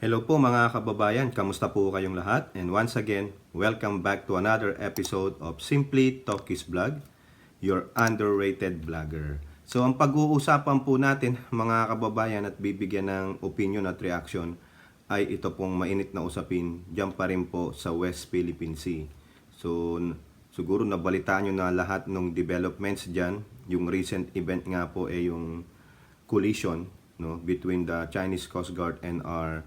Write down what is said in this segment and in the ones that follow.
Hello po mga kababayan, kamusta po kayong lahat? And once again, welcome back to another episode of Simply Talkies Vlog, your underrated vlogger. So ang pag-uusapan po natin mga kababayan at bibigyan ng opinion at reaction ay ito pong mainit na usapin dyan pa rin po sa West Philippine Sea. So siguro nabalitaan nyo na lahat ng developments dyan. Yung recent event nga po ay yung collision between the Chinese Coast Guard and our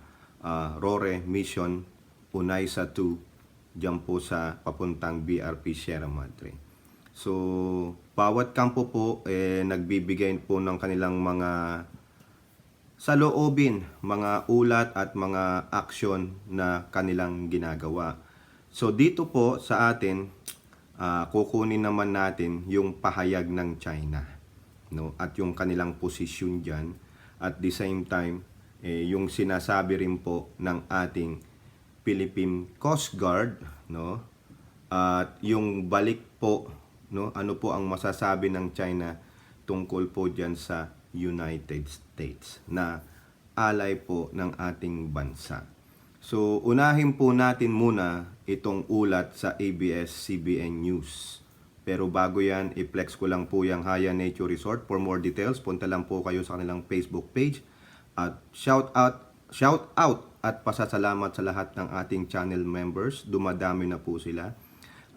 RORE mission Unaysa 2 dyan po sa papuntang BRP Sierra Madre. So, bawat kampo po nagbibigay po ng kanilang mga saloobin, mga ulat at mga aksyon na kanilang ginagawa. So, dito po sa atin, kukunin naman natin yung pahayag ng China, at yung kanilang posisyon dyan. At the same time, yung sinasabi rin po ng ating Philippine Coast Guard, at yung balik po, ano po ang masasabi ng China tungkol po diyan sa United States na alay po ng ating bansa. So unahin po natin muna itong ulat sa ABS-CBN News. Pero bago yan, i-flex ko lang po yung Haya Nature Resort. For more details, punta lang po kayo sa kanilang Facebook page. At shout out at pasasalamat sa lahat ng ating channel members. Dumadami na po sila.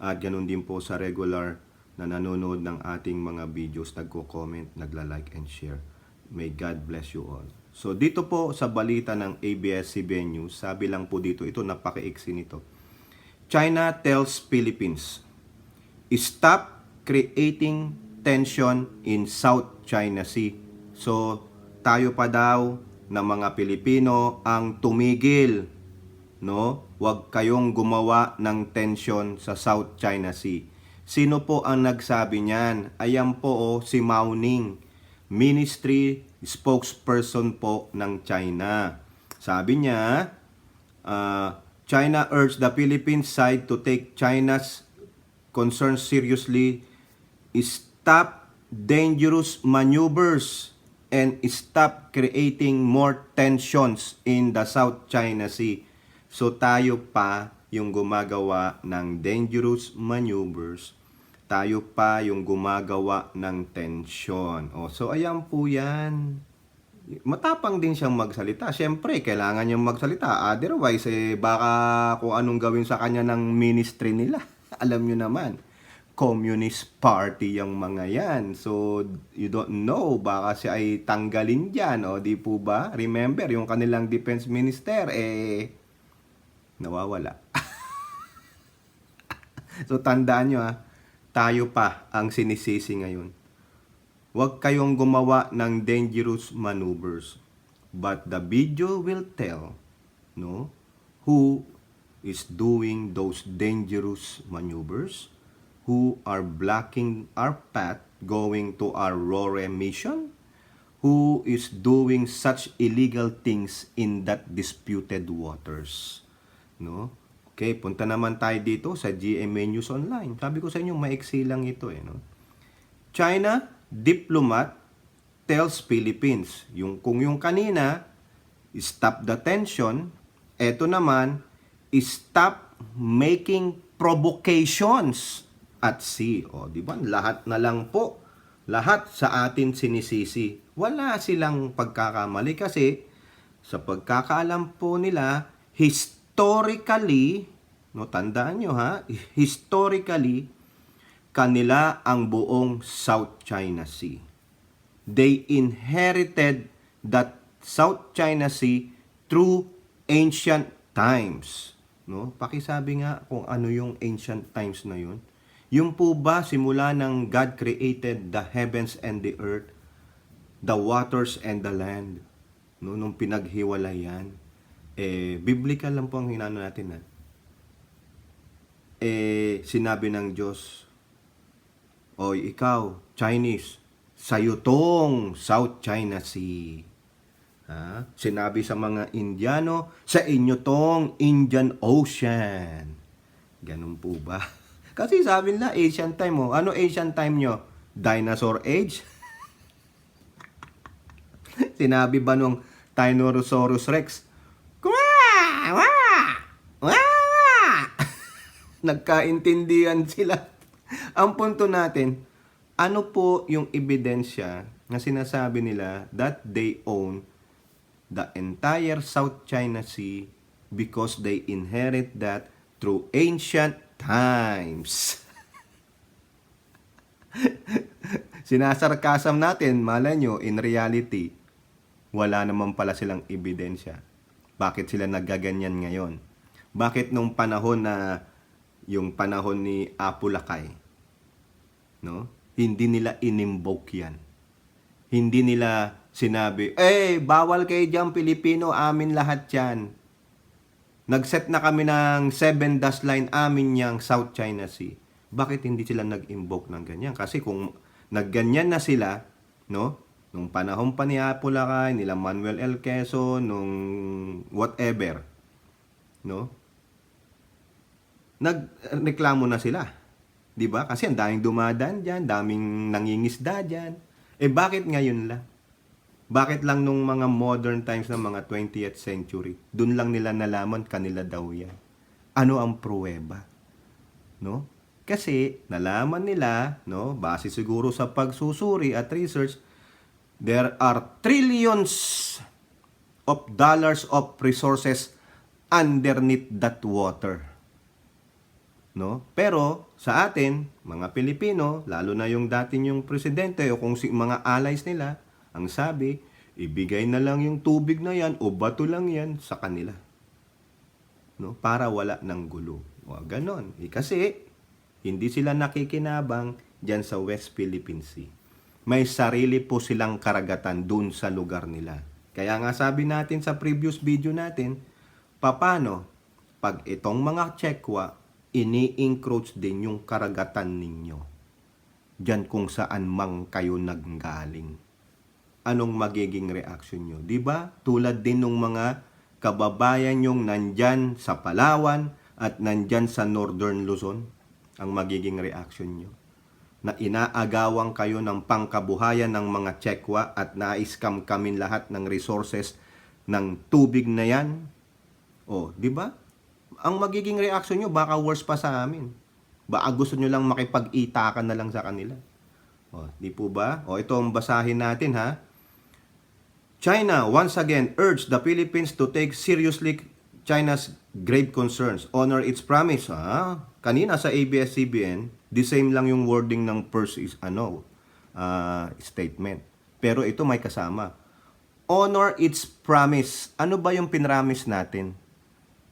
At ganun din po sa regular na nanonood ng ating mga videos, nagko-comment, nagla-like and share. May God bless you all. So dito po sa balita ng ABS-CBN News, sabi lang po dito, ito napaka-iksi nito. China tells Philippines, stop creating tension in South China Sea. So tayo pa daw na mga Pilipino ang tumigil, Huwag kayong gumawa ng tension sa South China Sea. Sino po ang nagsabi niyan? Ayan po si Mao Ning, Ministry spokesperson po ng China. Sabi niya, China urged the Philippine side to take China's concerns seriously, stop dangerous maneuvers, and stop creating more tensions in the South China Sea. So tayo pa yung gumagawa ng dangerous maneuvers, tayo pa yung gumagawa ng tension. So ayan po yan. Matapang din siyang magsalita. Siyempre, kailangan niyang magsalita. Otherwise, baka kung anong gawin sa kanya ng ministry nila. Alam niyo naman, Communist Party yung mga yan. So, you don't know, baka siya ay tanggalin dyan, di po ba? Remember, yung kanilang defense minister, nawawala. So, tandaan nyo, tayo pa ang sinisisi ngayon. Huwag kayong gumawa ng dangerous maneuvers. But the video will tell, who is doing those dangerous maneuvers, who are blocking our path going to our RORE mission, who is doing such illegal things in that disputed waters. Okay, punta naman tayo dito sa GMA News Online. Sabi ko sa inyo, maiksi lang ito. China diplomat tells Philippines. Kung yung kanina, stop the tension, eto naman, stop making provocations at sea. Di ba? Lahat na lang po. Lahat sa atin sinisisi. Wala silang pagkakamali kasi sa pagkakaalam po nila, historically, tandaan nyo historically, kanila ang buong South China Sea. They inherited that South China Sea through ancient times. Pakisabi nga kung ano yung ancient times na yun. Yung po ba simula ng God created the heavens and the earth, the waters and the land, nung pinaghiwalayan, biblical lang po ang hinano natin. Sinabi ng Diyos, oy ikaw, Chinese, sa'yo tong South China Sea. Sinabi sa mga Indiano, sa inyo tong Indian Ocean. Ganun po ba? Kasi sabi nila, Asian time mo. Ano Asian time nyo? Dinosaur Age? Sinabi ba nung Tyrannosaurus Rex, Nagkaintindihan sila. Ang punto natin, ano po yung ebidensya na sinasabi nila that they own the entire South China Sea because they inherit that through ancient times. Sinasarkasam natin, malay nyo, in reality, wala naman pala silang ebidensya. Bakit sila nagaganyan ngayon? Bakit nung panahon na, yung panahon ni Apu Lakay, no? Hindi nila inimboke yan. Hindi nila sinabi, bawal kayo dyan, Pilipino, amin lahat yan. Nag-set na kami ng 7 dash line, amin yang South China Sea. Bakit hindi sila nag-invoke ng ganyan? Kasi kung nagganyan na sila, no? Nung panahon pa ni Apu Lakay, nila Manuel L. Quezon, nung whatever, no? Nagreklamo na sila. 'Di ba? Kasi ang daming dumadaan diyan, daming nangingisda diyan. Bakit ngayon lang? Bakit lang nung mga modern times ng mga 20th century, doon lang nila nalaman kanila daw yan? Ano ang pruweba? No? Kasi nalaman nila, no, base siguro sa pagsusuri at research, there are trillions of dollars of resources underneath that water. No? Pero sa atin, mga Pilipino, lalo na yung dating yung presidente o kung mga allies nila, ang sabi, ibigay na lang yung tubig na yan o bato lang yan sa kanila. No? Para wala ng gulo. O ganon. Kasi hindi sila nakikinabang dyan sa West Philippine Sea. May sarili po silang karagatan dun sa lugar nila. Kaya nga sabi natin sa previous video natin, paano pag itong mga Chekwa ini-encroach din yung karagatan ninyo diyan kung saan mang kayo nanggaling. Anong magiging reaction nyo? Diba? Tulad din ng mga kababayan yung nandyan sa Palawan at nandyan sa Northern Luzon, ang magiging reaction nyo. Na inaagawang kayo ng pangkabuhayan ng mga Chekwa at na-scam kami lahat ng resources ng tubig na yan. O, di ba? Ang magiging reaction nyo, baka worse pa sa amin. Baka gusto nyo lang makipag-itakan na lang sa kanila. O, di po ba? O, ito ang basahin natin, ha? China once again urged the Philippines to take seriously China's grave concerns, honor its promise. Kanina sa ABS-CBN, the same lang yung wording ng first is statement. Pero ito may kasama. Honor its promise. Ano ba yung pinramis natin?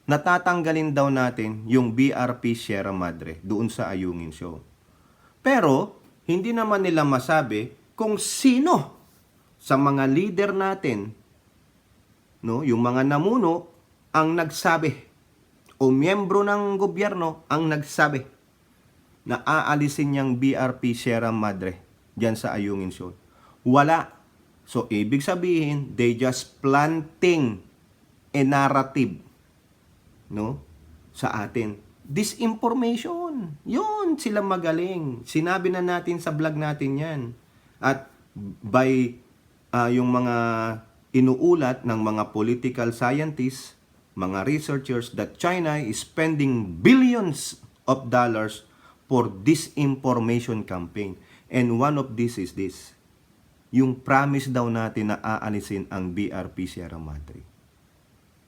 Natatanggalin daw natin yung BRP Sierra Madre doon sa Ayungin Show. Pero hindi naman nila masabi kung sino sa mga leader natin, no, yung mga namuno ang nagsabi o miyembro ng gobyerno ang nagsabi na aalisin niyang BRP Sierra Madre diyan sa Ayungin Shoal. Wala. So ibig sabihin, they just planting a narrative, no, sa atin. Disinformation. Yun, sila magaling. Sinabi na natin sa vlog natin yan. At by yung mga inuulat ng mga political scientists, mga researchers, that China is spending billions of dollars for disinformation campaign. And one of this is this. Yung promise daw natin na aalisin ang BRP Sierra Madre.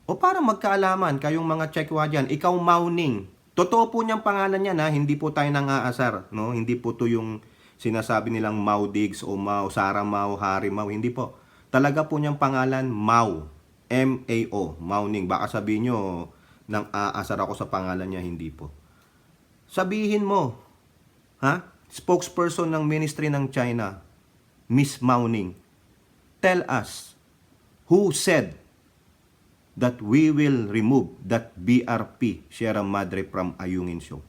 O para magkaalaman, kayong mga Chekwa dyan, ikaw Mao Ning. Totoo po niyang pangalan niya, na hindi po tayo nang aasar. No? Hindi po to yung sinasabi nilang Mao Diggs o Mao, Sara Mao, Hari Mao. Hindi po. Talaga po niyang pangalan Mao. M-A-O. Mao Ning. Baka sabihin nyo, nang aasar ako sa pangalan niya. Hindi po. Sabihin mo, spokesperson ng Ministry ng China, Miss Mao Ning, tell us who said that we will remove that BRP Sierra Madre from Ayungin Shoal.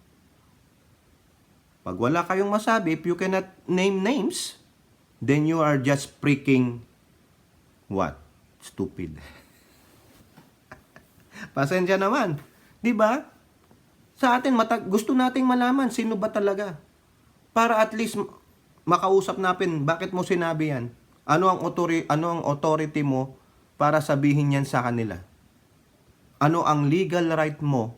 Pag wala kayong masabi, if you cannot name names, then you are just freaking what? Stupid. Pasensya naman. 'Di ba? Sa atin, gusto nating malaman sino ba talaga. Para at least makausap natin, bakit mo sinabi yan? Ano ang authority mo para sabihin yan sa kanila? Ano ang legal right mo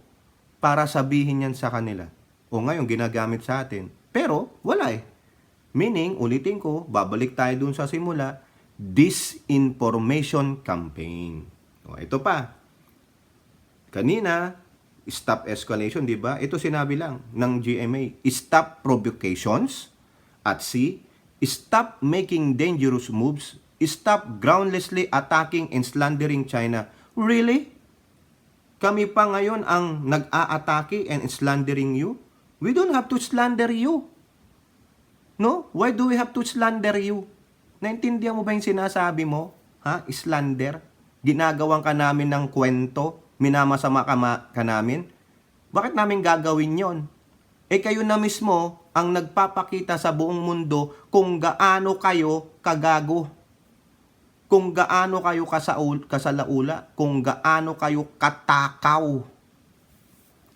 para sabihin yan sa kanila. O ngayon, ginagamit sa atin. Pero, wala eh. Meaning, ulitin ko, babalik tayo dun sa simula, disinformation campaign. O, ito pa. Kanina, stop escalation, di ba? Ito sinabi lang ng GMA. Stop provocations. At C, stop making dangerous moves. Stop groundlessly attacking and slandering China. Really? Kami pa ngayon ang nag-a-atake and slandering you? We don't have to slander you. No? Why do we have to slander you? Naintindihan mo ba yung sinasabi mo? Ha? Slander? Ginagawan ka namin ng kwento? Minamasama ka namin? Bakit namin gagawin yon? Eh kayo na mismo ang nagpapakita sa buong mundo kung gaano kayo kagago. Kung gaano kayo kasalaula. Kung gaano kayo katakaw.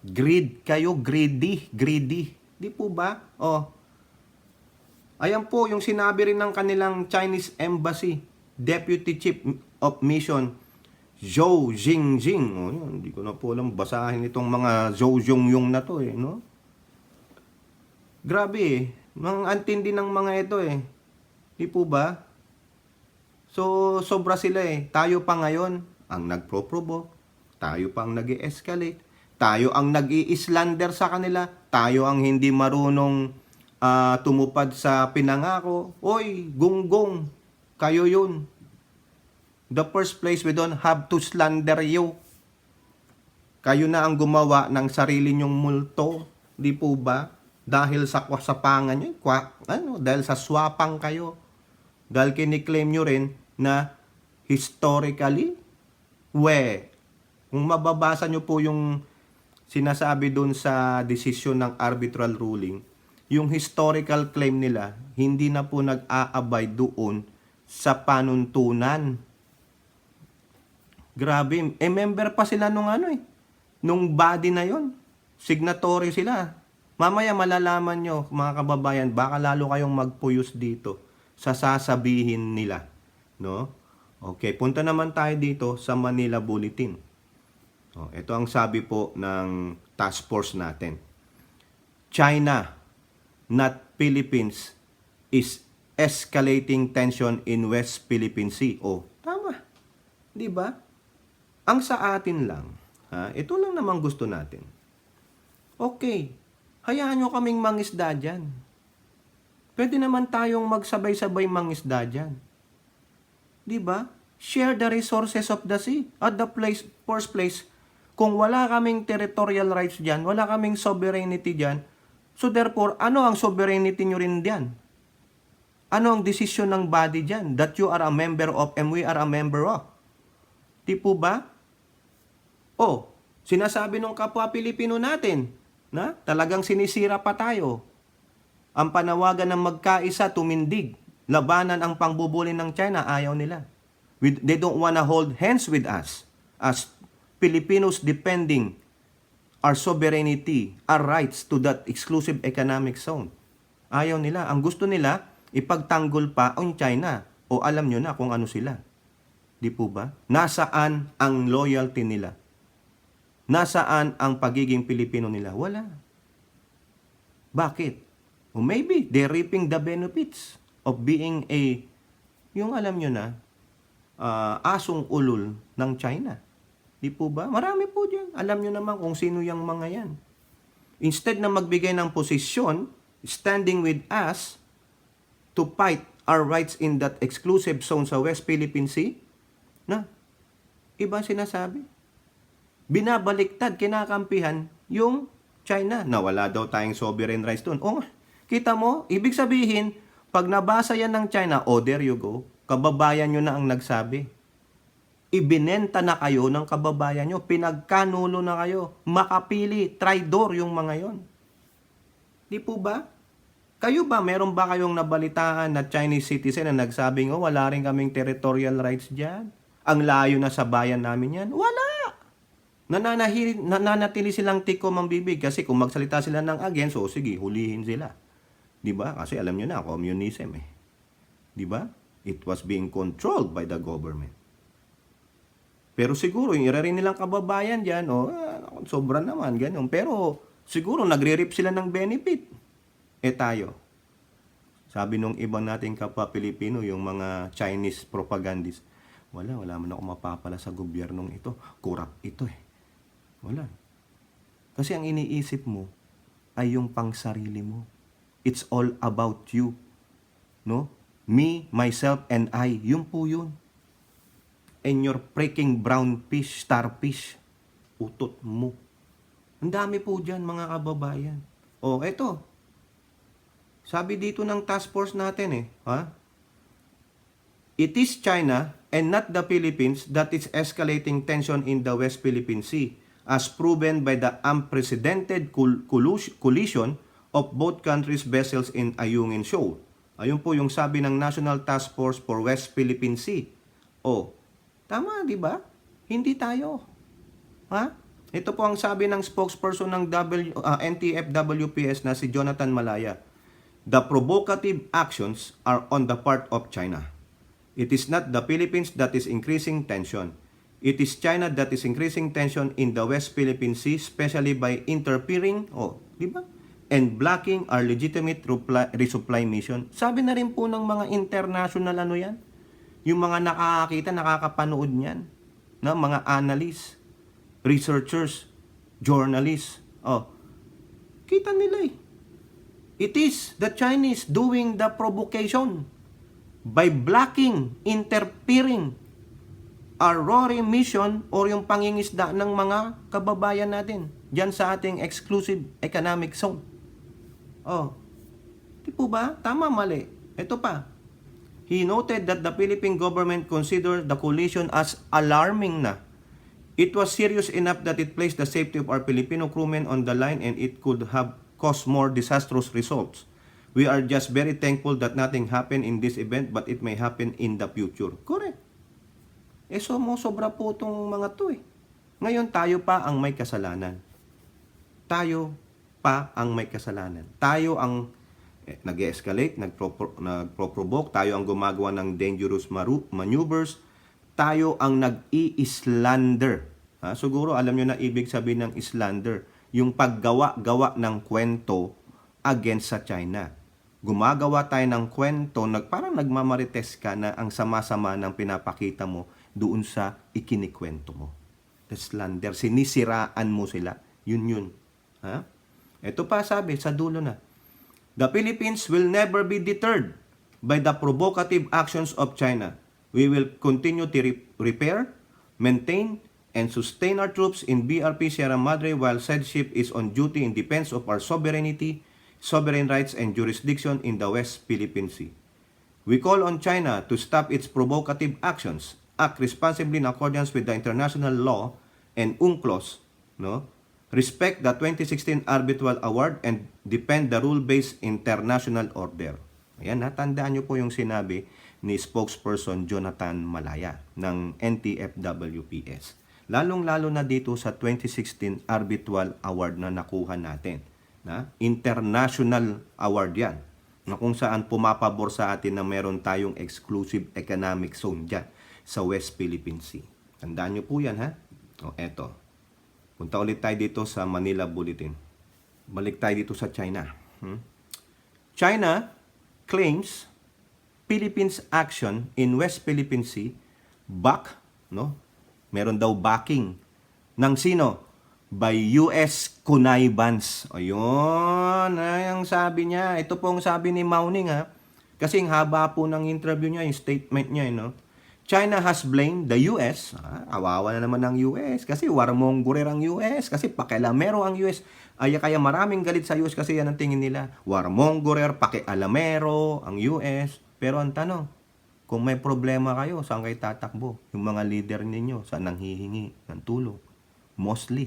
Greed kayo, greedy. Di po ba? Oh. Ayan po yung sinabi rin ng kanilang Chinese Embassy Deputy Chief of Mission Zhou Jingjing. Oh, yun, hindi ko na po alam basahin itong mga Zhou Zhongyong na to eh, no? Grabe eh. Ang antindi ng mga ito eh. Di po ba? So, sobra sila eh. Tayo pa ngayon ang nagpro-provoke. Tayo pa ang nag-escalate. Tayo ang nag-i-slander sa kanila. Tayo ang hindi marunong tumupad sa pinangako. Oy, gunggong, kayo yun. The first place, we don't have to slander you. Kayo na ang gumawa ng sarili nyong multo. Di po ba? Dahil sa kasapangan nyo, dahil sa swapang kayo. Dahil kiniklaim nyo rin na historically, kung mababasa nyo po yung sinasabi dun sa desisyon ng arbitral ruling, yung historical claim nila, hindi na po nag-aabay doon sa panuntunan. Grabe. Member pa sila nung nung body na yon. Signatory sila. Mamaya malalaman nyo, mga kababayan, baka lalo kayong magpuyos dito sa sasabihin nila. No? Okay, punta naman tayo dito sa Manila Bulletin. Ito ang sabi po ng task force natin. China, not Philippines, is escalating tension in West Philippine Sea. Tama. Di ba? Ang sa atin lang, ito lang naman gusto natin. Okay, hayaan nyo kaming mangisda dyan. Pwede naman tayong magsabay-sabay mangisda dyan. Di ba? Share the resources of the sea. At the first place, kung wala kaming territorial rights dyan, wala kaming sovereignty dyan, so therefore, ano ang sovereignty nyo rin dyan? Ano ang desisyon ng body dyan that you are a member of and we are a member of? Di po ba? Sinasabi ng kapwa Pilipino natin na talagang sinisira pa tayo. Ang panawagan ng magkaisa, tumindig, labanan ang pangbubuli ng China, ayaw nila. They don't wanna hold hands with us as Filipinos defending our sovereignty, our rights to that exclusive economic zone. Ayaw nila. Ang gusto nila, ipagtanggol pa ang China. O alam nyo na kung ano sila. Di po ba? Nasaan ang loyalty nila? Nasaan ang pagiging Pilipino nila? Wala. Bakit? O maybe they're reaping the benefits of being yung alam nyo na, asong ulol ng China. Di po ba? Marami po dyan. Alam nyo naman kung sino yung mga yan. Instead na magbigay ng posisyon, standing with us to fight our rights in that exclusive zone sa West Philippine Sea, iba sinasabi. Binabaliktad, kinakampihan yung China na wala daw tayong sovereign rights doon. Kita mo, ibig sabihin, pag nabasa yan ng China, there you go, kababayan nyo na ang nagsabi. Ibinenta na kayo ng kababayan nyo. Pinagkanulo na kayo. Makapili. Traidor yung mga yon. Di po ba? Kayo ba, meron ba kayong nabalitaan na Chinese citizen na nagsabing, wala rin kaming territorial rights dyan? Ang layo na sa bayan namin yan? Wala! Nananatili silang tikom ang bibig kasi kung magsalita sila ng against, sige, hulihin sila. Di ba? Kasi alam nyo na, communism Di ba? It was being controlled by the government. Pero siguro, yung irarin nilang kababayan dyan, sobra naman, ganun. Pero siguro, nagre-reap sila ng benefit. Tayo, sabi nung ibang nating kapwa Pilipino, yung mga Chinese propagandist, wala man ako mapapala sa gobyernong ito. Corrupt ito eh. Wala. Kasi ang iniisip mo ay yung pangsarili mo. It's all about you. No? Me, myself, and I. Yun po yun. And your freaking brown fish, starfish, utot mo. Ang dami po dyan, mga kababayan. Eto. Sabi dito ng task force natin It is China and not the Philippines that is escalating tension in the West Philippine Sea, as proven by the unprecedented collision of both countries' vessels in Ayungin Shoal. Ayun po yung sabi ng National Task Force for West Philippine Sea. Tama, di ba? Hindi tayo. Ito po ang sabi ng spokesperson ng NTF-WPS na si Jonathan Malaya. The provocative actions are on the part of China. It is not the Philippines that is increasing tension. It is China that is increasing tension in the West Philippine Sea, especially by interfering, di ba? And blocking our legitimate resupply mission. Sabi na rin po ng mga international yan. Yung mga nakakakita, nakakapanood niyan, na mga analysts, researchers, journalists. Kita nila eh. It is the Chinese doing the provocation by blocking, interfering our roaring mission or yung pangingisda ng mga kababayan natin diyan sa ating exclusive economic zone. Di po ba? Tama, mali. Ito pa. He noted that the Philippine government considered the collision as alarming na. It was serious enough that it placed the safety of our Filipino crewmen on the line and it could have caused more disastrous results. We are just very thankful that nothing happened in this event but it may happen in the future. Correct. Sobra po itong mga to eh. Ngayon tayo pa ang may kasalanan. Tayo pa ang may kasalanan. Tayo ang nag-escalate, nagpro-provoke, tayo ang gumagawa ng dangerous maneuvers, tayo ang nag-i-slander. Siguro alam nyo na ibig sabihin ng slander, yung paggawa-gawa ng kwento against sa China. Gumagawa tayo ng kwento, parang nagmamarites ka na ang sama-sama ng pinapakita mo doon sa ikinikwento mo. The slander, sinisiraan mo sila. Yun. Ito pa sabi, sa dulo na. The Philippines will never be deterred by the provocative actions of China. We will continue to repair, maintain, and sustain our troops in BRP Sierra Madre while said ship is on duty in defense of our sovereignty, sovereign rights, and jurisdiction in the West Philippine Sea. We call on China to stop its provocative actions, act responsibly in accordance with the international law and UNCLOS, respect the 2016 Arbitral Award and defend the rule-based international order. Ayan, natandaan nyo po yung sinabi ni spokesperson Jonathan Malaya ng NTF-WPS. Lalong-lalo na dito sa 2016 Arbitral Award na nakuha natin. International award yan. Na kung saan pumapabor sa atin na meron tayong exclusive economic zone dyan sa West Philippine Sea. Tandaan nyo po yan, eto. Punta ulit tayo dito sa Manila Bulletin. Balik tayo dito sa China. China claims Philippines action in West Philippine Sea meron daw backing ng sino? By US connivance. Ayun, ang sabi niya. Ito pong sabi ni Mauning Kasi ang haba po ng interview niya, yung statement niya, China has blamed the US. Awawa na naman ng US kasi warmonggorer ang US kasi pakialamero ang US. Kaya maraming galit sa US kasi yan ang tingin nila. Warmonggorer, pakialamero ang US. Pero ang tanong, kung may problema kayo, saan kayo tatakbo? Yung mga leader ninyo, saan nanghihingi ng tulong? Mostly.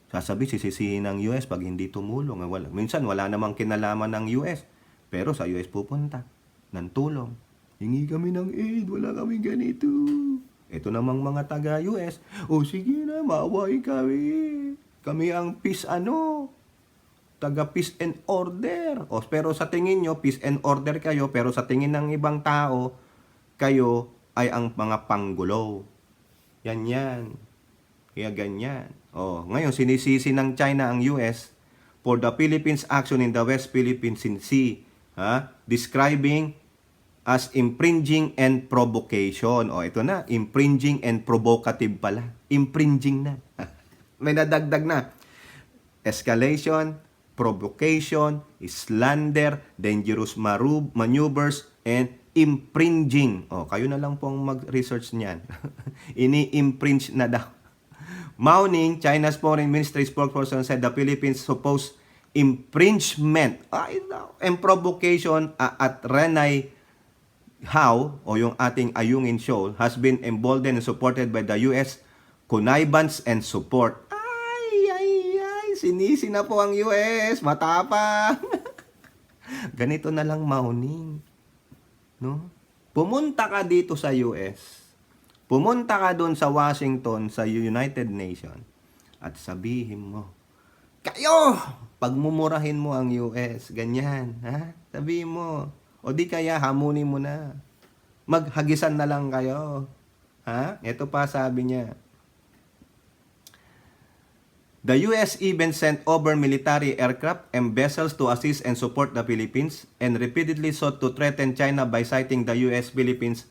Sasabi, sisisihin ng US pag hindi tumulong. Minsan wala namang kinalaman ng US. Pero sa US pupunta ng tulong. Hingi kami ng aid, wala kami ganito. Ito namang mga taga-US, sige na, maawain kami. Kami ang peace taga peace and order. Pero sa tingin nyo, peace and order kayo, pero sa tingin ng ibang tao, kayo ay ang mga panggulo. Yan. Kaya ganyan. Oh, ngayon sinisisi ng China ang US for the Philippines action in the West Philippine Sea, describing as infringing and provocation. Oh, ito na, infringing and provocative pala. Infringing na. May nadagdag na. Escalation, provocation, slander, dangerous maneuvers, and infringing. Oh, kayo na lang pong mag-research niyan. Ini-infringe na daw. Mao Ning, China's Foreign Ministry spokesperson, said the Philippines' supposed infringement and provocation at Renai How, o yung ating Ayungin Shoal, has been emboldened and supported by the U.S. connivance and support. Sinisi na po ang US, matapang. Ganito na lang, Mao Ning. No? Pumunta ka dito sa US. Pumunta ka doon sa Washington, sa United Nations, at sabihin mo, kayo, pagmumurahin mo ang US, ganyan, ha? Sabihin mo, o di kaya hamunin mo na. Maghagisan na lang kayo. Ha? Ito pa sabi niya. The US even sent over military aircraft and vessels to assist and support the Philippines and repeatedly sought to threaten China by citing the US-Philippines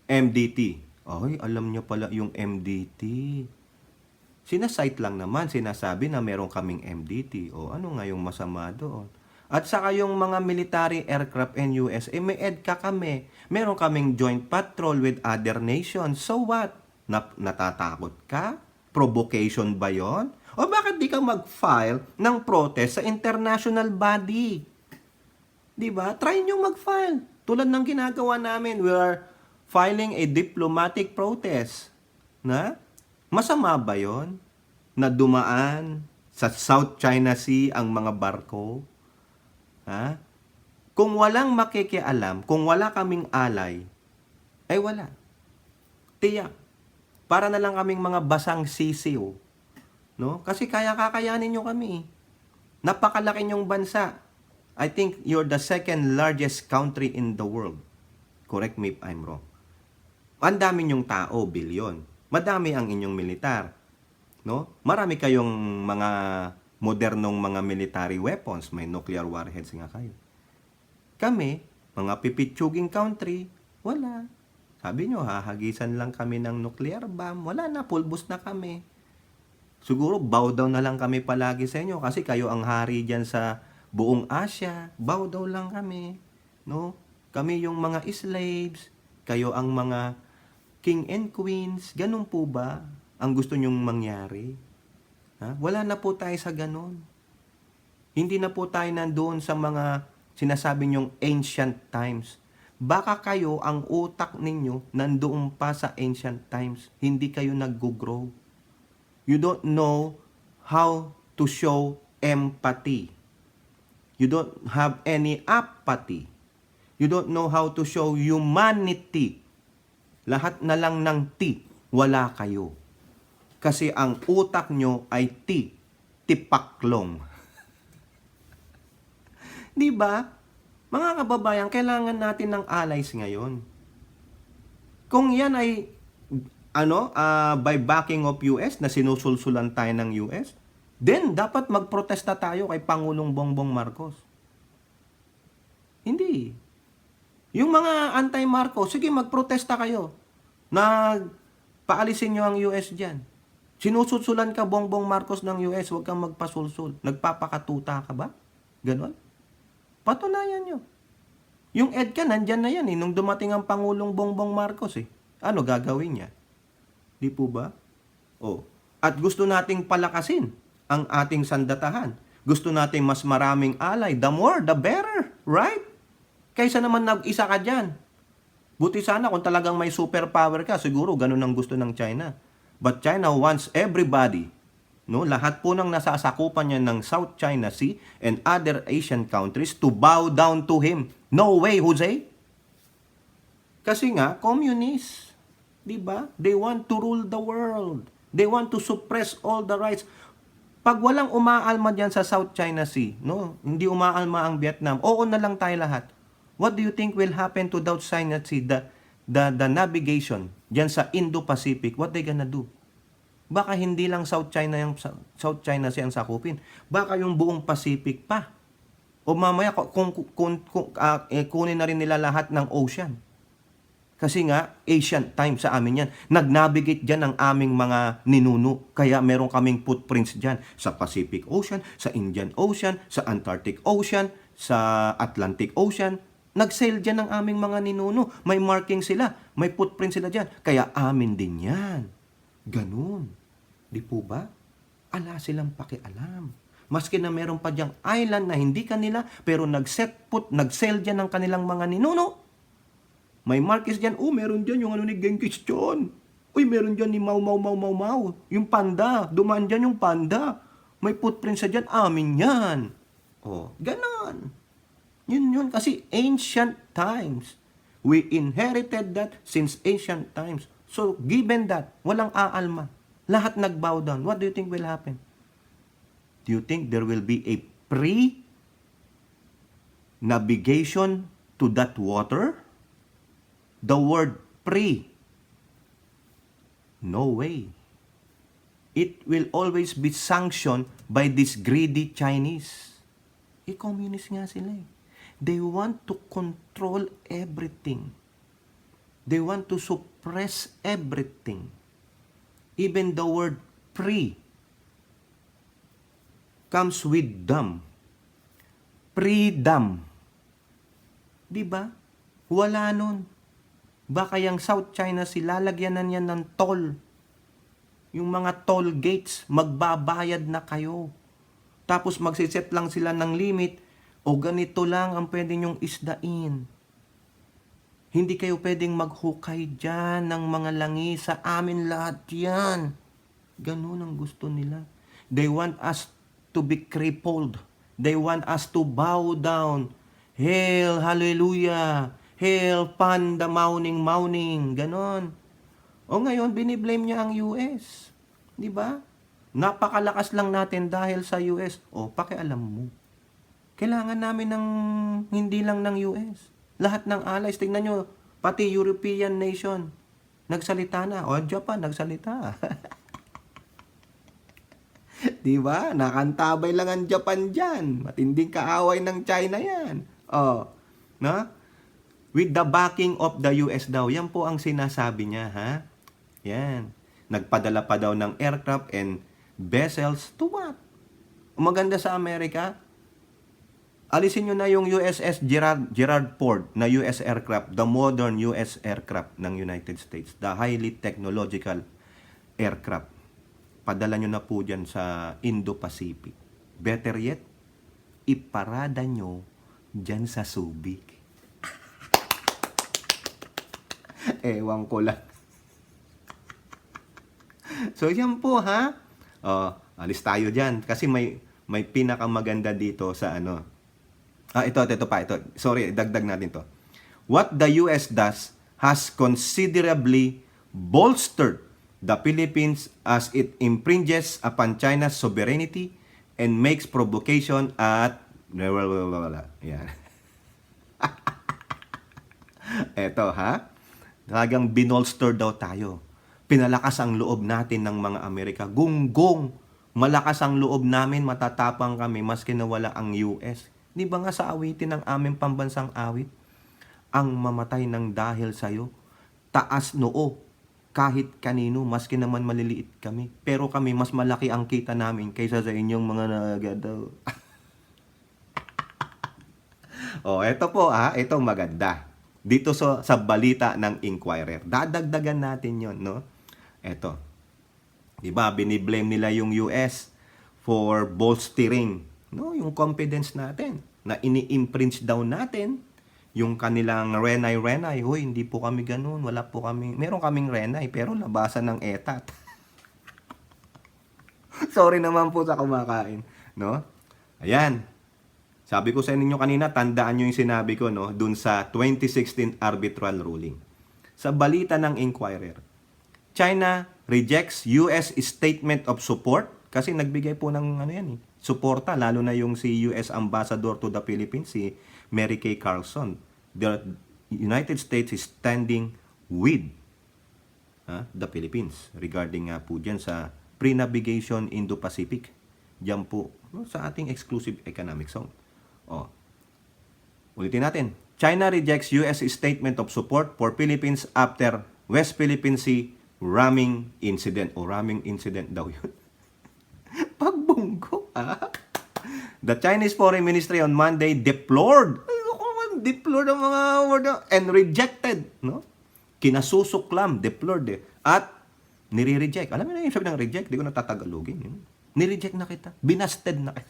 MDT. Ay, alam niyo pala yung MDT. Sinasite lang naman, sinasabi na meron kaming MDT. O ano nga yung masama doon? At saka yung mga military aircraft and US, may EDCA kami. Meron kaming joint patrol with other nations. So what? Natatakot ka? Provocation ba yon? O bakit di ka mag-file ng protest sa international body? Diba? Try nyo mag-file. Tulad ng ginagawa namin, we are filing a diplomatic protest. Na? Masama ba yon? Na dumaan sa South China Sea ang mga barko? Ha? Kung walang makikialam, kung wala kaming alay, ay wala. Tiyak. Para na lang kaming mga basang sisiw. No? Kasi kakayanin nyo kami. Napakalaki nyong bansa. I think you're the second largest country in the world. Correct me if I'm wrong. Ang dami nyong tao, bilyon. Madami ang inyong militar. No? Marami kayong mga modernong mga military weapons. May nuclear warheads nga kayo. Kami, mga pipitsuging country, wala. Sabi nyo, hahagisan lang kami ng nuclear bomb. Wala na, pulbos na kami. Siguro, bow down na lang kami palagi sa inyo kasi kayo ang hari dyan sa buong Asia. Bow down lang kami. No? Kami yung mga slaves. Kayo ang mga king and queens. Ganun po ba ang gusto nyong mangyari? Ha? Wala na po tayo sa ganun. Hindi na po tayo nandoon sa mga sinasabi nyong ancient times. Baka kayo, ang utak ninyo, nandoon pa sa ancient times. Hindi kayo nag-grow. You don't know how to show empathy. You don't have any apathy. You don't know how to show humanity. Lahat na lang ng wala kayo. Kasi ang utak nyo ay tipaklong. Di ba? Mga kababayan, kailangan natin ng allies ngayon. Kung yan ay by backing of US na sinusulsulan tayo ng US, then dapat magprotesta tayo kay Pangulong Bongbong Marcos. Hindi. Yung mga anti-Marcos, sige magprotesta kayo na paalisin nyo ang US dyan. Sinusulsulan ka Bongbong Marcos ng US, huwag kang magpasulsul. Nagpapakatuta ka ba? Ganon? Patunayan nyo. Yung EDCA, nandyan na yan nung dumating ang Pangulong Bongbong Marcos Ano gagawin niya? Di po ba? At gusto nating palakasin ang ating sandatahan. Gusto nating mas maraming alay. The more, the better. Right? Kaysa naman nag-isa ka dyan. Buti sana kung talagang may superpower ka, siguro ganun ang gusto ng China. But China wants everybody, no? Lahat po ng nasasakupan niya ng South China Sea and other Asian countries to bow down to him. No way, Jose. Kasi nga, communist. Diba? They want to rule the world. They want to suppress all the rights. Pag walang umaalma dyan sa South China Sea, no? Hindi umaalma ang Vietnam, oo na lang tayo lahat. What do you think will happen to South China Sea? The navigation diyan sa Indo-Pacific, what they gonna do? Baka hindi lang South China Sea ang sakupin. Baka yung buong Pacific pa. O mamaya kunin na rin nila lahat ng ocean. Kasi nga, Asian time sa amin yan. Nag-navigate dyan ang aming mga ninuno. Kaya meron kaming footprints dyan. Sa Pacific Ocean, sa Indian Ocean, sa Antarctic Ocean, sa Atlantic Ocean. Nag-sail dyan ang aming mga ninuno. May marking sila. May footprint sila dyan. Kaya amin din yan. Ganun. Di po ba? Ala silang pakialam. Maski na meron pa diyang island na hindi kanila, pero nag-sail dyan ang kanilang mga ninuno. May markis dyan, meron dyan yung ano ni Genghis Khan. Uy, meron dyan ni Mau Mau Mau Mau Mau. Yung panda, dumaan dyan yung panda. May footprint sa dyan, amin yan. Ganon. Yun, kasi ancient times. We inherited that since ancient times. So, given that, walang aalma. Lahat nag-bow down. What do you think will happen? Do you think there will be a pre-navigation to that water? The word pre. No way. It will always be sanctioned by these greedy Chinese. Communist nga sila eh. They want to control everything. They want to suppress everything. Even the word pre comes with dam. Pre-dam. Diba? Wala nun. Baka yung South China Sea, lalagyanan yan ng toll. Yung mga toll gates, magbabayad na kayo. Tapos magsiset lang sila ng limit, o ganito lang ang pwede nyong isdain. Hindi kayo pwedeng maghukay dyan ng mga langi. Sa amin lahat yan. Ganun ang gusto nila. They want us to be crippled. They want us to bow down. Hail, hallelujah. Hail, panda, mauning. Ganon. O ngayon, biniblame niya ang US. Di ba? Napakalakas lang natin dahil sa US. Pakialam mo. Kailangan namin ng hindi lang ng US. Lahat ng allies, tingnan nyo, pati European nation, nagsalita na. Japan, nagsalita. Diba? Nakantabay lang ang Japan dyan. Matinding kaaway ng China yan. Na? With the backing of the US daw. Yan po ang sinasabi niya, ha? Yan. Nagpadala pa daw ng aircraft and vessels to what? Maganda sa Amerika, alisin nyo na yung USS Gerald Ford na US aircraft, the modern US aircraft ng United States, the highly technological aircraft. Padala nyo na po dyan sa Indo-Pacific. Better yet, iparada nyo dyan sa Subic. Ewan ko lang. So, yan po, ha? Alis tayo dyan. Kasi may pinakamaganda dito sa ano. Ito pa. Sorry, dagdag natin to. What the US does has considerably bolstered the Philippines as it infringes upon China's sovereignty and makes provocation at... Yan. Eto, ha? Talagang binolster daw tayo. Pinalakas ang loob natin ng mga Amerika. Gunggong! Malakas ang loob namin, matatapang kami, maski na wala ang US. Di ba nga sa awitin ng aming pambansang awit? Ang mamatay ng dahil sa'yo, taas noo, kahit kanino, maski naman maliliit kami. Pero kami, mas malaki ang kita namin kaysa sa inyong mga nagadaw. Eto po itong maganda. Dito sa balita ng Inquirer. Dadagdagan natin yon, no? Eto. Diba, biniblame nila yung US for bolstering, no, yung confidence natin, na ini-imprint daw natin yung kanilang renay. Hoy, hindi po kami ganun, wala po kami, meron kaming renay, pero labasan ng etat. Sorry naman po sa kumakain, no? Ayan. Sabi ko sa inyo kanina, tandaan nyo yung sinabi ko, no, dun sa 2016 arbitral ruling. Sa balita ng Inquirer, China rejects US statement of support kasi nagbigay po ng suporta, lalo na yung si US Ambassador to the Philippines, si Mary Kay Carlson. The United States is standing with the Philippines regarding nga po dyan sa pre-navigation Indo-Pacific. Diyan po sa ating exclusive economic zone. Ulitin natin. China rejects US statement of support for Philippines after West Philippine Sea ramming incident. Ramming incident daw yun. Pagbunggo, The Chinese Foreign Ministry on Monday deplored ang mga word and rejected, no? Kinasusuklam, deplored at nire-reject. Alam mo na yung sabi ng reject? Di ko natatagalogin. Nireject na kita. Binasted na kita.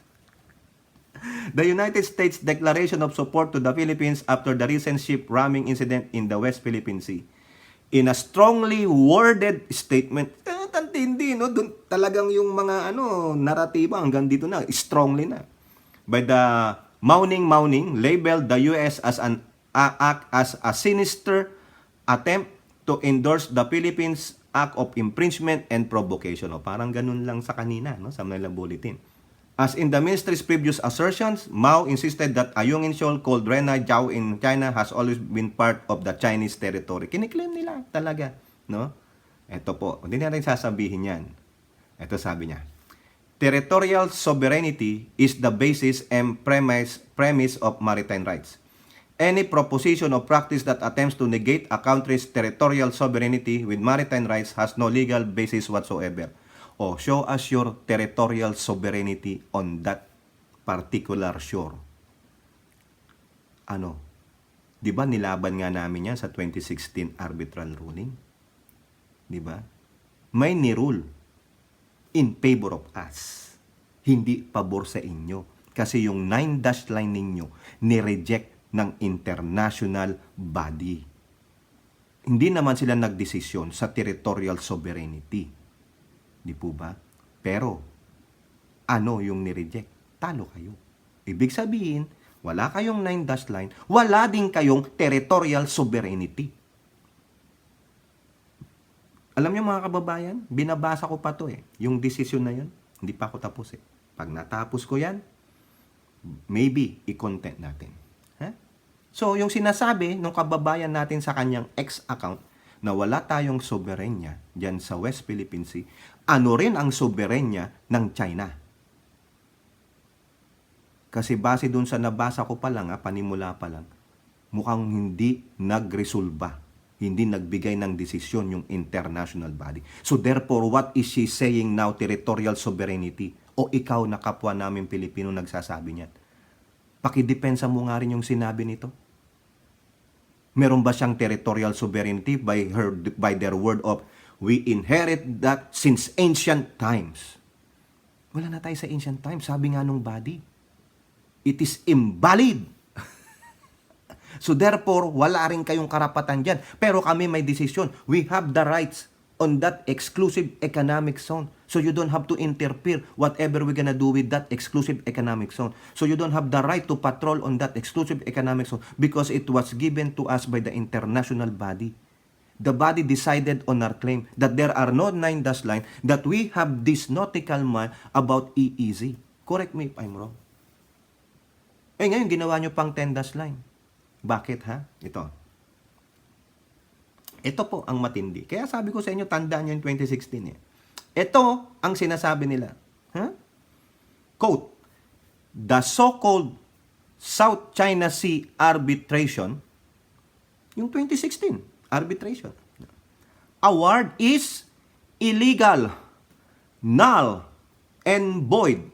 The United States declaration of support to the Philippines after the recent ship ramming incident in the West Philippine Sea. In a strongly worded statement, tantindi, no? Doon talagang yung mga naratiba hanggang dito na, strongly na. By the Mauning labeled the US as an act as a sinister attempt to endorse the Philippines act of infringement and provocation. Parang ganun lang sa kanina, no? Sa Manila Bulletin. As in the ministry's previous assertions, Mao insisted that Ayungin Shoal called Renai Jiao in China has always been part of the Chinese territory. Kiniklaim nila talaga, no? Ito po, hindi natin sasabihin yan. Ito sabi niya. Territorial sovereignty is the basis and premise of maritime rights. Any proposition or practice that attempts to negate a country's territorial sovereignty with maritime rights has no legal basis whatsoever. Show us your territorial sovereignty on that particular shore. Di ba nilaban nga namin yan sa 2016 arbitral ruling? Di ba? May nirule in favor of us. Hindi pabor sa inyo. Kasi yung 9-dash line ninyo, nireject ng international body. Hindi naman sila nagdesisyon sa territorial sovereignty. Di po ba? Pero, yung nireject? Talo kayo. Ibig sabihin, wala kayong 9-dash line, wala din kayong territorial sovereignty. Alam niyo mga kababayan, binabasa ko pa to yung decision na yun, hindi pa ako tapos Pag natapos ko yan, maybe i-content natin. So, yung sinasabi ng kababayan natin sa kanyang ex-account, na wala tayong soberenya dyan sa West Philippine Sea, rin ang soberenya ng China. Kasi base dun sa nabasa ko pa lang, panimula pa lang, mukhang hindi nagresolba, hindi nagbigay ng desisyon yung international body. So therefore, what is she saying now, territorial sovereignty? O ikaw na kapwa namin Pilipino nagsasabi niyan? Pakidepensa mo nga rin yung sinabi nito. Meron ba siyang territorial sovereignty by their word of, we inherit that since ancient times? Wala na tayo sa ancient times. Sabi nga nung body, it is invalid. So therefore, wala rin kayong karapatan dyan. Pero kami may desisyon. We have the rights on that exclusive economic zone. So you don't have to interfere whatever we're gonna do with that exclusive economic zone. So you don't have the right to patrol on that exclusive economic zone because it was given to us by the international body. The body decided on our claim that there are no 9-dash line, that we have this nautical mile about EEZ. Correct me if I'm wrong. Ngayon ginawa nyo pang 10-dash line. Bakit Ito po ang matindi. Kaya sabi ko sa inyo, tandaan nyo yung 2016 Ito ang sinasabi nila. Quote, the so-called South China Sea arbitration, yung 2016 arbitration, award is illegal, null, and void.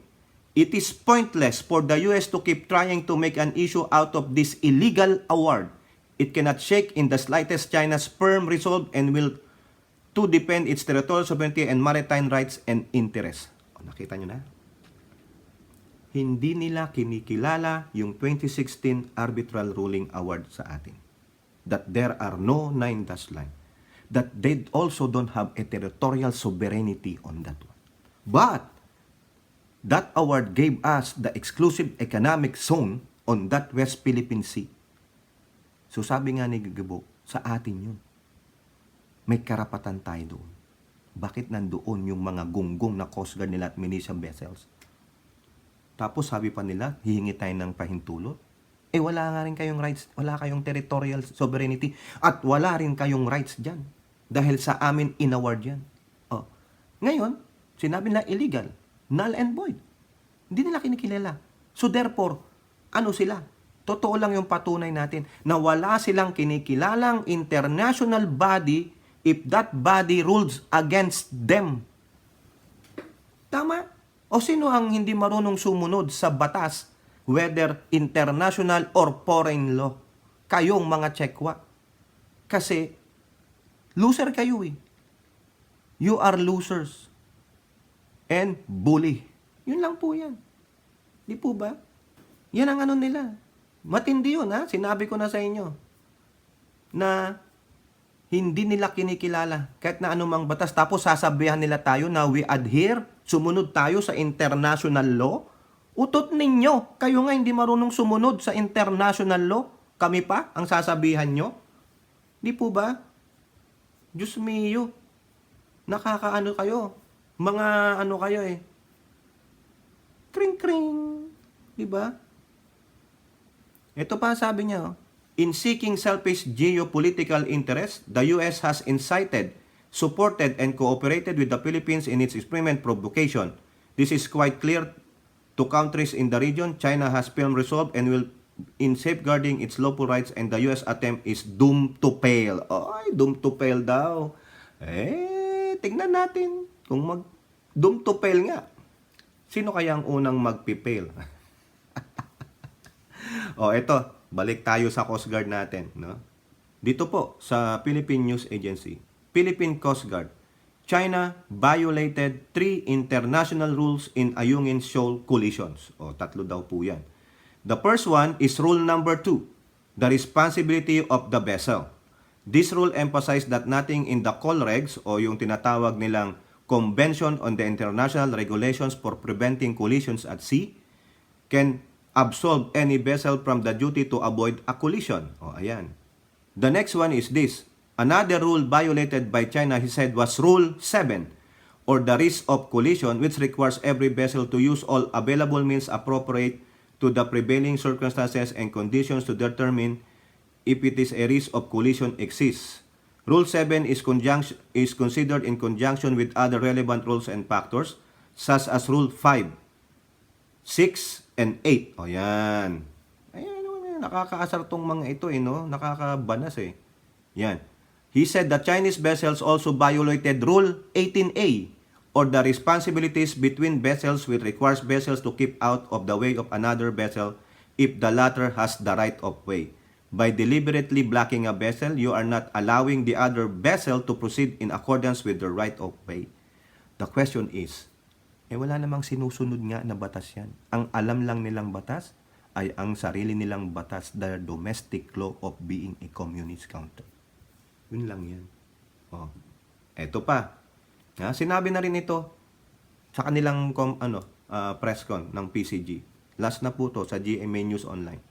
It is pointless for the US to keep trying to make an issue out of this illegal award. It cannot shake in the slightest China's firm resolve and will to defend its territorial sovereignty and maritime rights and interests. Nakita nyo na? Hindi nila kinikilala yung 2016 arbitral ruling award sa atin. That there are no 9-dash line. That they also don't have a territorial sovereignty on that one. But, that award gave us the exclusive economic zone on that West Philippine Sea. So sabi nga ni Gagabo, sa atin yun. May karapatan tayo doon. Bakit nandoon yung mga gunggong na Coast Guard nila at munition vessels? Tapos sabi pa nila, hihingi tayo ng pahintulot. Wala nga rin kayong rights, wala kayong territorial sovereignty, at wala rin kayong rights dyan. dahil sa amin inaward yan. Oh. Ngayon, sinabi na illegal, null and void. Hindi nila kinikilala. So therefore, ano sila? Totoo lang yung patunay natin na wala silang kinikilalang international body if that body rules against them. Tama? O sino ang hindi marunong sumunod sa batas, whether international or foreign law? Kayong mga Tsekwa. Kasi, loser kayo eh. You are losers. And bully. Yun lang po yan. Di po ba? Yan ang ano nila. Matindi yun ha. Sinabi ko na sa inyo. Na hindi nila kinikilala kahit na anumang batas. Tapos sasabihan nila tayo na we adhere, sumunod tayo sa international law. Utot ninyo. Kayo nga hindi marunong sumunod sa international law. Kami pa ang sasabihan nyo. Di po ba? Diyos mio. Nakakaano kayo. Mga ano kayo eh. Kring-kring. Di ba? Ito pa sabi niya, oh. In seeking selfish geopolitical interest, the U.S. has incited, supported, and cooperated with the Philippines in its experiment provocation. This is quite clear to countries in the region. China has firm resolve and will in safeguarding its lawful rights, and the U.S. attempt is doomed to fail. Ay, doomed to fail daw. Tingnan natin kung doomed to fail nga. Sino kaya ang unang magpipail? Eto. Balik tayo sa Coast Guard natin, no? Dito po sa Philippine News Agency, Philippine Coast Guard, China violated 3 international rules in Ayungin Shoal collisions. Tatlo daw po 'yan. The first one is rule number 2, the responsibility of the vessel. This rule emphasized that nothing in the COLREGs o yung tinatawag nilang Convention on the International Regulations for Preventing Collisions at Sea can absolve any vessel from the duty to avoid a collision. Ayan. The next one is this. Another rule violated by China, he said, was Rule 7, or the risk of collision, which requires every vessel to use all available means appropriate to the prevailing circumstances and conditions to determine if it is a risk of collision exists. Rule 7 is considered in conjunction with other relevant rules and factors, such as Rule 5, 6, and 8. Yan. Ayan, nakakaasar tong mga ito no? Nakakabanas Yan. He said that Chinese vessels also violated Rule 18A, or the responsibilities between vessels, which requires vessels to keep out of the way of another vessel if the latter has the right of way. By deliberately blocking a vessel, you are not allowing the other vessel to proceed in accordance with the right of way. The question is, wala namang sinusunod nga na batas yan. Ang alam lang nilang batas ay ang sarili nilang batas, the domestic law of being a communist country. Yun lang yan. Eto pa. Sinabi na rin ito sa kanilang press con ng PCG. Last na po to sa GMA News Online.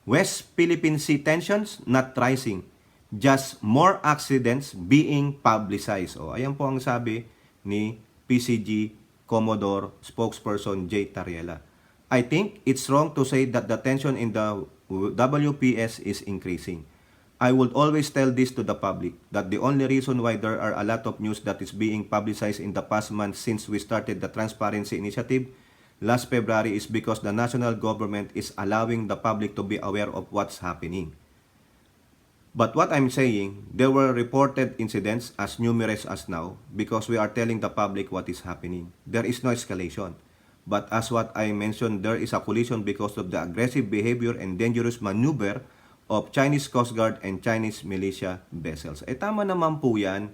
West Philippine Sea tensions not rising, just more accidents being publicized. Ayan po ang sabi ni PCG Commodore spokesperson Jay Tariela. I think it's wrong to say that the tension in the WPS is increasing. I would always tell this to the public, that the only reason why there are a lot of news that is being publicized in the past month since we started the Transparency Initiative last February is because the national government is allowing the public to be aware of what's happening. But what I'm saying, there were reported incidents as numerous as now because we are telling the public what is happening. There is no escalation. But as what I mentioned, there is a collision because of the aggressive behavior and dangerous maneuver of Chinese Coast Guard and Chinese militia vessels. Tama naman po yan,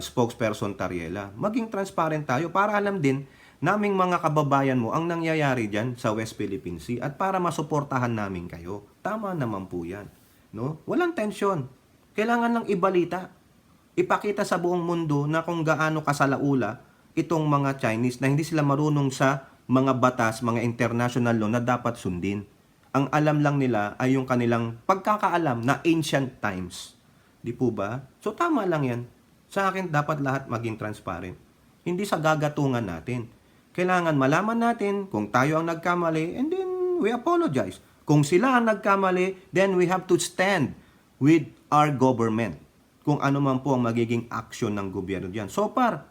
spokesperson Tariela. Maging transparent tayo para alam din naming mga kababayan mo ang nangyayari dyan sa West Philippine Sea at para masuportahan namin kayo. Tama naman po yan. No? Walang tensyon. Kailangan lang ibalita. Ipakita sa buong mundo na kung gaano kasalaula itong mga Chinese na hindi sila marunong sa mga batas, mga international law na dapat sundin. Ang alam lang nila ay yung kanilang pagkakaalam na ancient times. Di po ba? So tama lang yan. Sa akin dapat lahat maging transparent. Hindi sa gagatungan natin. Kailangan malaman natin kung tayo ang nagkamali and then we apologize. Kung sila ang nagkamali, then we have to stand with our government. kung ano man po ang magiging action ng gobyerno diyan. So far,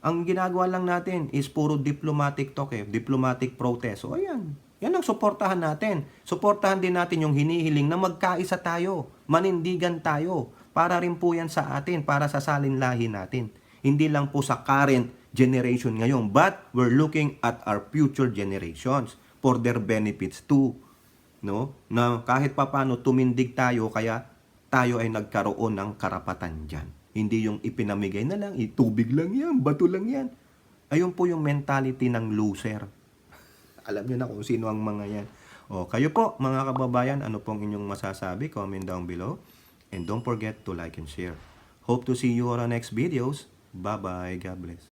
ang ginagawa lang natin is puro diplomatic talk diplomatic protest. So ayan, yan ang suportahan natin. Suportahan din natin yung hinihiling na magkaisa tayo, manindigan tayo. Para rin po yan sa atin, para sa salinlahi natin. Hindi lang po sa current generation ngayon, but we're looking at our future generations for their benefits too. No? Na kahit papano tumindig tayo, kaya tayo ay nagkaroon ng karapatan dyan. Hindi yung ipinamigay na lang, tubig lang yan, bato lang yan. Ayun po yung mentality ng loser. Alam nyo na kung sino ang mga yan. O, kayo po, mga kababayan, ano pong inyong masasabi? Comment down below. And don't forget to like and share. Hope to see you on our next videos. Bye-bye. God bless.